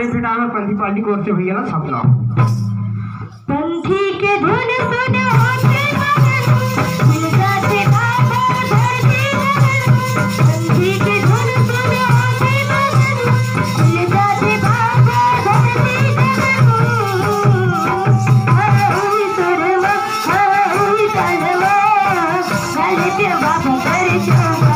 अरे बेटा मैं पंथी पार्टी कोर्स से भैया ना सपना पंथी के धुन सुन होते मिल जाते बाबा धरती पंथी के धुन सुन होते मिल जाते बाबा धरती हुई सुरमा हुई कलमा चलते बाबा दर्शन